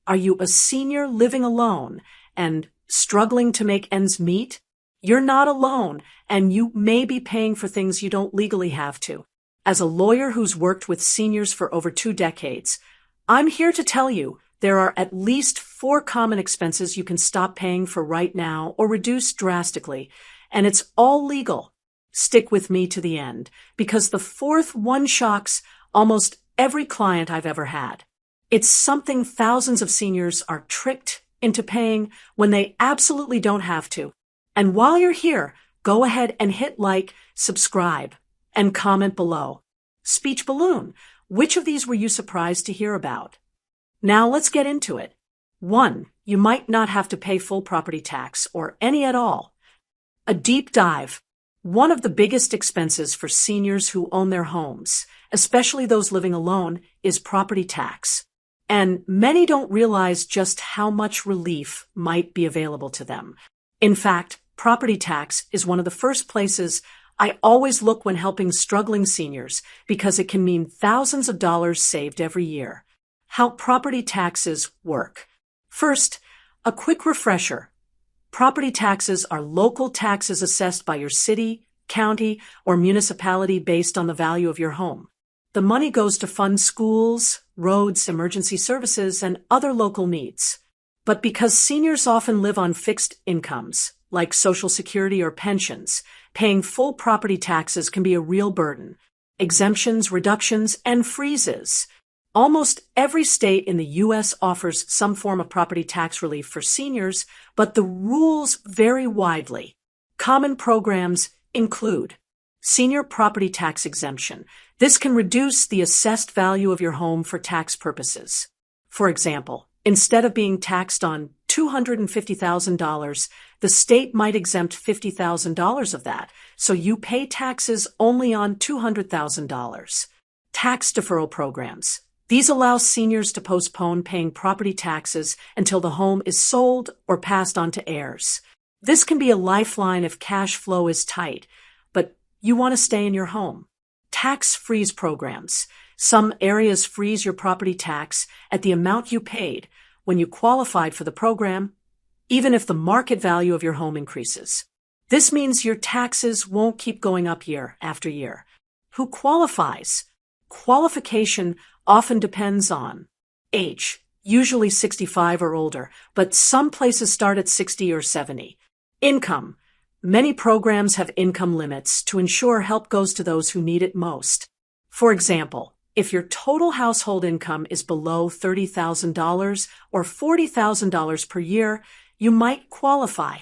Are you a senior living alone and struggling to make ends meet? You're not alone, and you may be paying for things you don't legally have to. As a lawyer who's worked with seniors for over 2 decades, I'm here to tell you there are at least 4 common expenses you can stop paying for right now or reduce drastically, and it's all legal. Stick with me to the end, because the 4th one shocks almost every client I've ever had. It's something thousands of seniors are tricked into paying when they absolutely don't have to. And while you're here, go ahead and hit like, subscribe, and comment below. Speech balloon. Which of these were you surprised to hear about? Now let's get into it. 1. You might not have to pay full property tax or any at all. A deep dive. One of the biggest expenses for seniors who own their homes, especially those living alone, is property tax. And many don't realize just how much relief might be available to them. In fact, property tax is one of the first places I always look when helping struggling seniors because it can mean thousands of dollars saved every year. How property taxes work. First, a quick refresher. Property taxes are local taxes assessed by your city, county, or municipality based on the value of your home. The money goes to fund schools, roads, emergency services, and other local needs. But because seniors often live on fixed incomes, like Social Security or pensions, paying full property taxes can be a real burden. Exemptions, reductions, and freezes. Almost every state in the U.S. offers some form of property tax relief for seniors, but the rules vary widely. Common programs include senior property tax exemption. This can reduce the assessed value of your home for tax purposes. For example, instead of being taxed on $250,000, the state might exempt $50,000 of that, so you pay taxes only on $200,000. Tax deferral programs. These allow seniors to postpone paying property taxes until the home is sold or passed on to heirs. This can be a lifeline if cash flow is tight, but you want to stay in your home. Tax freeze programs. Some areas freeze your property tax at the amount you paid when you qualified for the program, even if the market value of your home increases. This means your taxes won't keep going up year after year. Who qualifies? Qualification often depends on age, usually 65 or older, but some places start at 60 or 70. Income. Many programs have income limits to ensure help goes to those who need it most. For example, if your total household income is below $30,000 or $40,000 per year, you might qualify.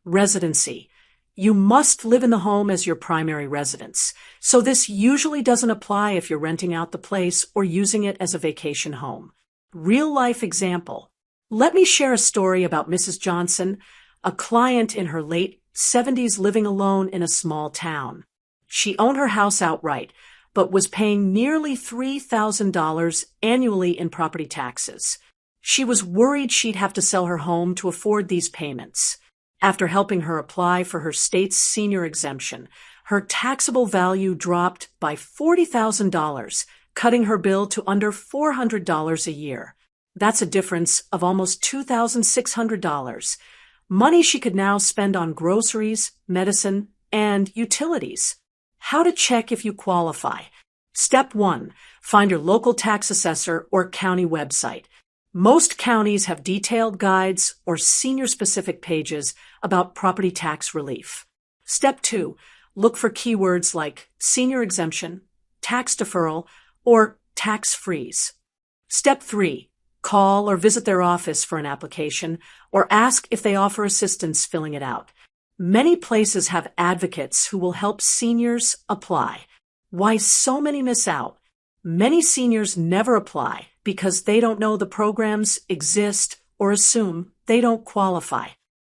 Residency. You must live in the home as your primary residence, so this usually doesn't apply if you're renting out the place or using it as a vacation home. Real-life example. Let me share a story about Mrs. Johnson, a client in her late 70s living alone in a small town. She owned her house outright, but was paying nearly $3,000 annually in property taxes. She was worried she'd have to sell her home to afford these payments. After helping her apply for her state's senior exemption, her taxable value dropped by $40,000, cutting her bill to under $400 a year. That's a difference of almost $2,600. Money she could now spend on groceries, medicine, and utilities. How to check if you qualify. Step 1. Find your local tax assessor or county website. Most counties have detailed guides or senior-specific pages about property tax relief. Step 2. Look for keywords like senior exemption, tax deferral, or tax freeze. Step 3. Call or visit their office for an application or ask if they offer assistance filling it out. Many places have advocates who will help seniors apply. Why so many miss out? Many seniors never apply because they don't know the programs exist or assume they don't qualify.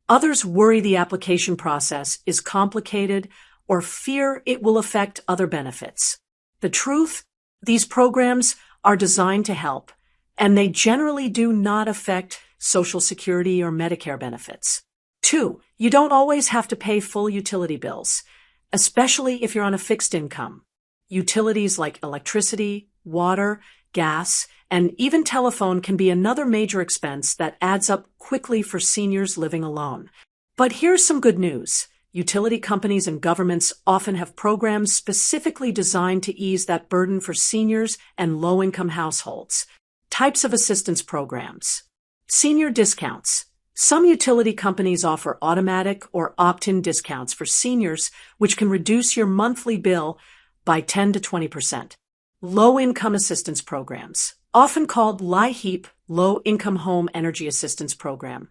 Others worry the application process is complicated or fear it will affect other benefits. The truth? These programs are designed to help, and they generally do not affect Social Security or Medicare benefits. 2. You don't always have to pay full utility bills, especially if you're on a fixed income. Utilities like electricity, water, gas, and even telephone can be another major expense that adds up quickly for seniors living alone. But here's some good news. Utility companies and governments often have programs specifically designed to ease that burden for seniors and low-income households. Types of assistance programs. Senior discounts. Some utility companies offer automatic or opt-in discounts for seniors, which can reduce your monthly bill by 10 to 20%. Low-income assistance programs, often called LIHEAP, Low-Income Home Energy Assistance Program,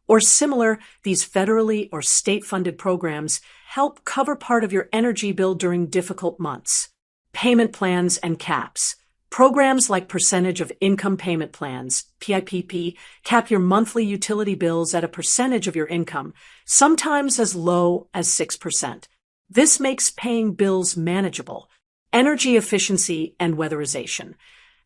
or similar, these federally or state-funded programs help cover part of your energy bill during difficult months. Payment plans and caps. Programs like Percentage of Income Payment Plans, PIPP, cap your monthly utility bills at a percentage of your income, sometimes as low as 6%. This makes paying bills manageable. Energy efficiency and weatherization.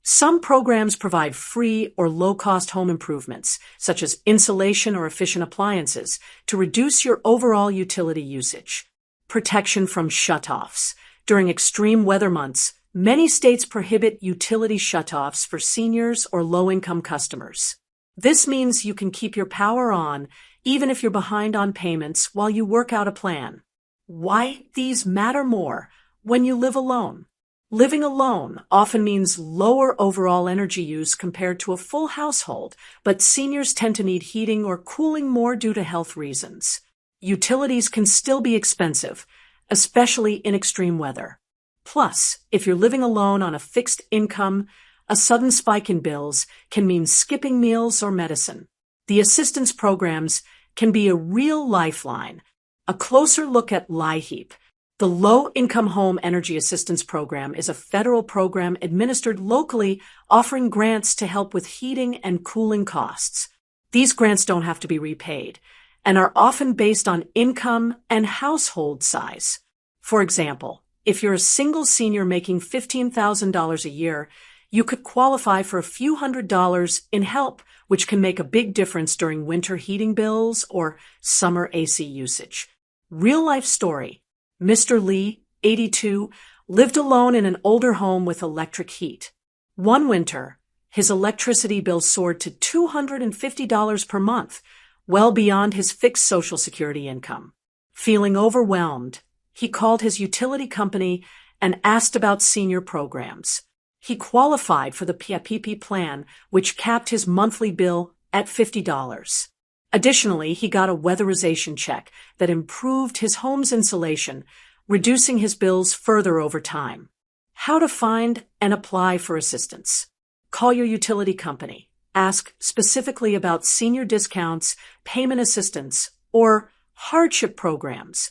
Some programs provide free or low-cost home improvements, such as insulation or efficient appliances, to reduce your overall utility usage. Protection from shutoffs. During extreme weather months, many states prohibit utility shutoffs for seniors or low-income customers. This means you can keep your power on even if you're behind on payments while you work out a plan. Why these matter more when you live alone. Living alone often means lower overall energy use compared to a full household, but seniors tend to need heating or cooling more due to health reasons. Utilities can still be expensive, especially in extreme weather. Plus, if you're living alone on a fixed income, a sudden spike in bills can mean skipping meals or medicine. The assistance programs can be a real lifeline. A closer look at LIHEAP. The Low-Income Home Energy Assistance Program is a federal program administered locally, offering grants to help with heating and cooling costs. These grants don't have to be repaid and are often based on income and household size. For example, if you're a single senior making $15,000 a year, you could qualify for a few $100s in help, which can make a big difference during winter heating bills or summer AC usage. Real-life story. Mr. Lee, 82, lived alone in an older home with electric heat. One winter, his electricity bill soared to $250 per month, well beyond his fixed Social Security income. Feeling overwhelmed, he called his utility company and asked about senior programs. He qualified for the PIPP plan, which capped his monthly bill at $50. Additionally, he got a weatherization check that improved his home's insulation, reducing his bills further over time. How to find and apply for assistance. Call your utility company. Ask specifically about senior discounts, payment assistance, or hardship programs.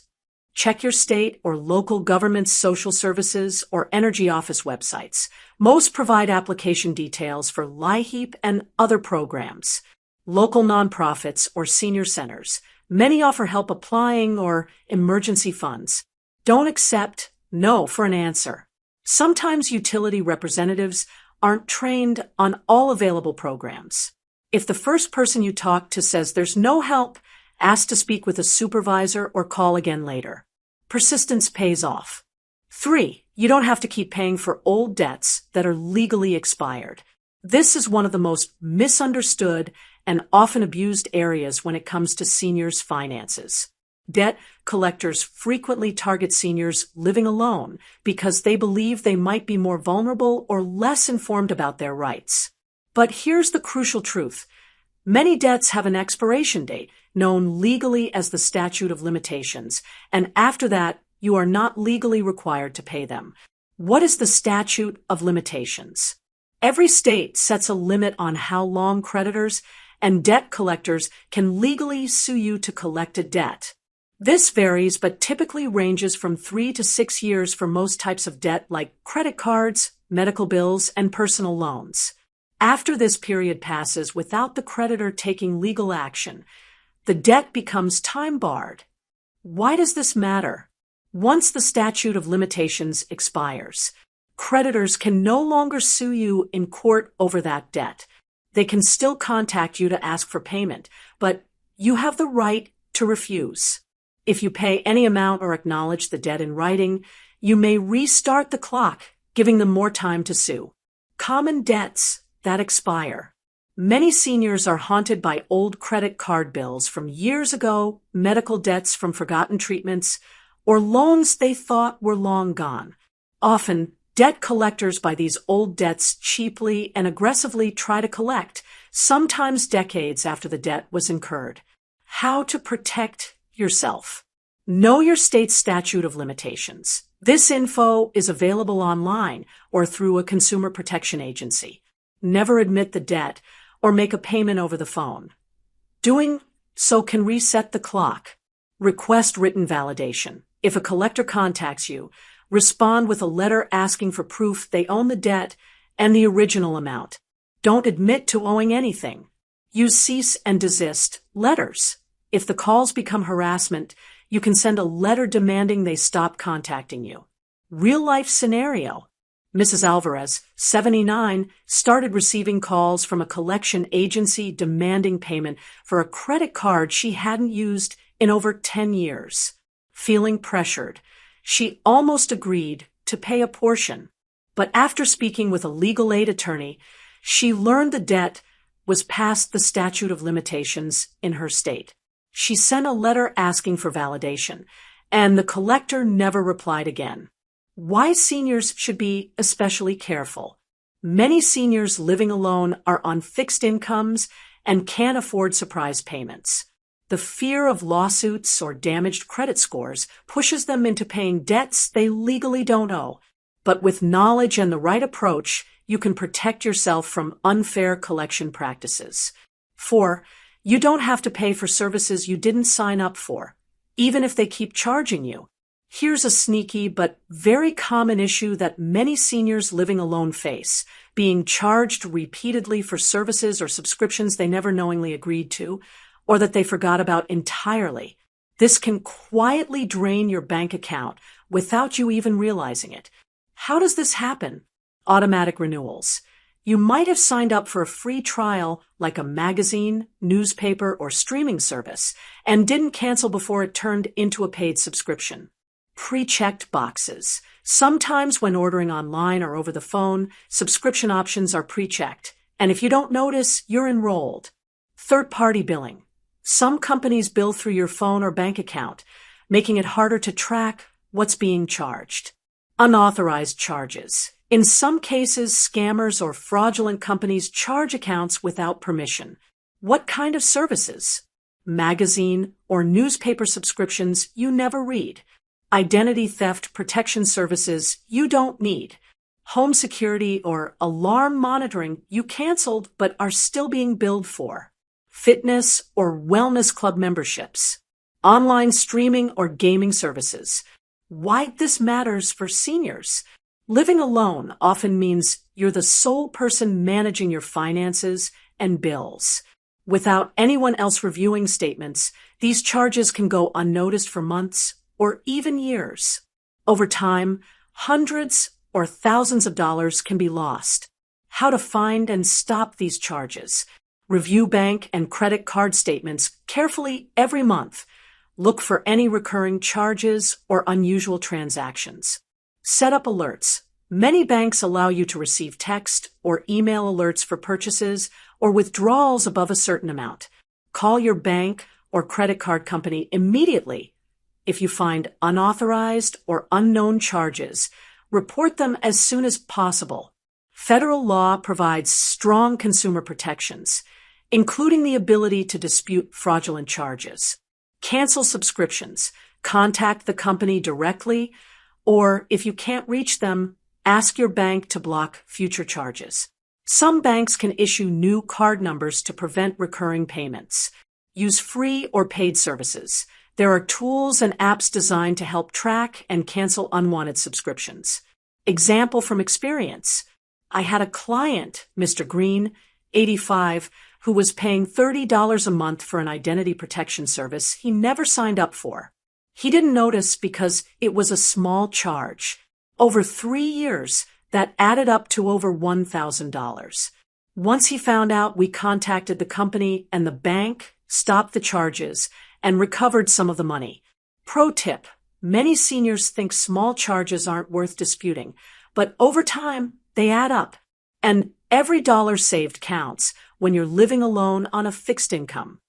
Check your state or local government's social services or energy office websites. Most provide application details for LIHEAP and other programs. Local nonprofits or senior centers. Many offer help applying or emergency funds. Don't accept no for an answer. Sometimes utility representatives aren't trained on all available programs. If the first person you talk to says there's no help, ask to speak with a supervisor or call again later. Persistence pays off. 3. You don't have to keep paying for old debts that are legally expired. This is one of the most misunderstood and often abused areas when it comes to seniors' finances. Debt collectors frequently target seniors living alone because they believe they might be more vulnerable or less informed about their rights. But here's the crucial truth. Many debts have an expiration date, known legally as the statute of limitations, and after that, you are not legally required to pay them. What is the statute of limitations? Every state sets a limit on how long creditors and debt collectors can legally sue you to collect a debt. This varies but typically ranges from 3 to 6 years for most types of debt like credit cards, medical bills, and personal loans. After this period passes without the creditor taking legal action, the debt becomes time-barred. Why does this matter? Once the statute of limitations expires, creditors can no longer sue you in court over that debt. They can still contact you to ask for payment, but you have the right to refuse. If you pay any amount or acknowledge the debt in writing, you may restart the clock, giving them more time to sue. Common debts that expire. Many seniors are haunted by old credit card bills from years ago, medical debts from forgotten treatments, or loans they thought were long gone. Often, debt collectors buy these old debts cheaply and aggressively try to collect, sometimes decades after the debt was incurred. How to protect yourself. Know your state's statute of limitations. This info is available online or through a consumer protection agency. Never admit the debt or make a payment over the phone. Doing so can reset the clock. Request written validation. If a collector contacts you, respond with a letter asking for proof they own the debt and the original amount. Don't admit to owing anything. Use cease and desist letters. If the calls become harassment, you can send a letter demanding they stop contacting you. Real-life scenario. Mrs. Alvarez, 79, started receiving calls from a collection agency demanding payment for a credit card she hadn't used in over 10 years. Feeling pressured, she almost agreed to pay a portion. But after speaking with a legal aid attorney, she learned the debt was past the statute of limitations in her state. She sent a letter asking for validation, and the collector never replied again. Why seniors should be especially careful. Many seniors living alone are on fixed incomes and can't afford surprise payments. The fear of lawsuits or damaged credit scores pushes them into paying debts they legally don't owe. But with knowledge and the right approach, you can protect yourself from unfair collection practices. 4. You don't have to pay for services you didn't sign up for, even if they keep charging you. Here's a sneaky but very common issue that many seniors living alone face: being charged repeatedly for services or subscriptions they never knowingly agreed to, or that they forgot about entirely. This can quietly drain your bank account without you even realizing it. How does this happen? Automatic renewals. You might have signed up for a free trial like a magazine, newspaper, or streaming service and didn't cancel before it turned into a paid subscription. Pre-checked boxes. Sometimes when ordering online or over the phone, subscription options are pre-checked, and if you don't notice, you're enrolled. Third-party billing. Some companies bill through your phone or bank account, making it harder to track what's being charged. Unauthorized charges. In some cases, scammers or fraudulent companies charge accounts without permission. What kind of services? Magazine or newspaper subscriptions you never read. Identity theft protection services you don't need. Home security or alarm monitoring you canceled but are still being billed for. Fitness or wellness club memberships. Online streaming or gaming services. Why this matters for seniors? Living alone often means you're the sole person managing your finances and bills. Without anyone else reviewing statements, these charges can go unnoticed for months or even years. Over time, hundreds or thousands of dollars can be lost. How to find and stop these charges. Review bank and credit card statements carefully every month. Look for any recurring charges or unusual transactions. Set up alerts. Many banks allow you to receive text or email alerts for purchases or withdrawals above a certain amount. Call your bank or credit card company immediately. If you find unauthorized or unknown charges, report them as soon as possible. Federal law provides strong consumer protections, including the ability to dispute fraudulent charges. Cancel subscriptions, contact the company directly, or if you can't reach them, ask your bank to block future charges. Some banks can issue new card numbers to prevent recurring payments. Use free or paid services. There are tools and apps designed to help track and cancel unwanted subscriptions. Example from experience. I had a client, Mr. Green, 85, who was paying $30 a month for an identity protection service he never signed up for. He didn't notice because it was a small charge. Over 3 years, that added up to over $1,000. Once he found out, we contacted the company and the bank stopped the charges and recovered some of the money. Pro tip: many seniors think small charges aren't worth disputing, but over time, they add up. And every dollar saved counts when you're living alone on a fixed income.